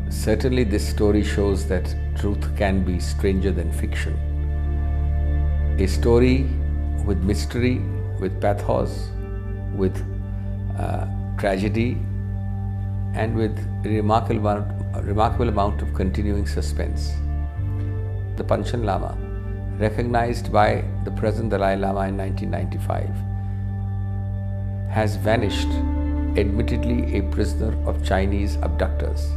Certainly, this story shows that truth can be stranger than fiction. A story with mystery, with pathos, with tragedy, and with a remarkable amount of continuing suspense. The Panchen Lama, recognized by the present Dalai Lama in 1995, has vanished, admittedly a prisoner of Chinese abductors.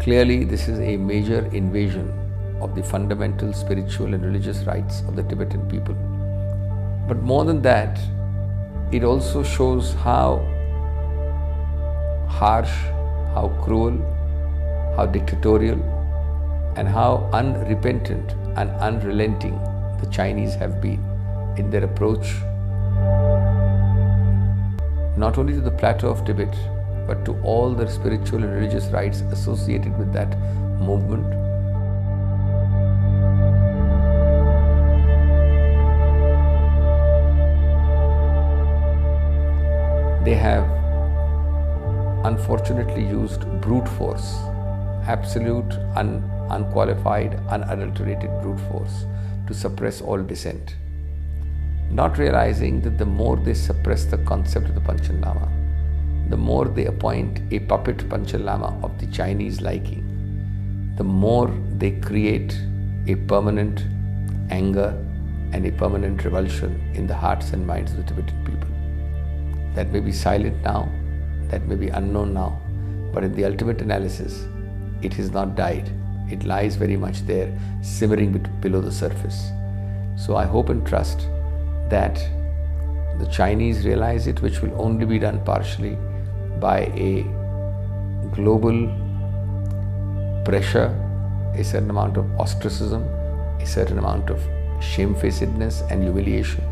Clearly, this is a major invasion of the fundamental spiritual and religious rights of the Tibetan people. But more than that, it also shows how harsh, how cruel, how dictatorial, and how unrepentant and unrelenting the Chinese have been in their approach not only to the plateau of Tibet, but to all the spiritual and religious rights associated with that movement. They have unfortunately used brute force, absolute, unqualified, unadulterated brute force to suppress all dissent, not realizing that the more they suppress the concept of the Panchen Lama, the more they appoint a puppet Panchen Lama of the Chinese liking, the more they create a permanent anger and a permanent revulsion in the hearts and minds of the Tibetan people. That may be silent now, that may be unknown now, but in the ultimate analysis, it has not died. It lies very much there, simmering below the surface. So I hope and trust that the Chinese realize it, which will only be done partially by a global pressure, a certain amount of ostracism, a certain amount of shamefacedness and humiliation,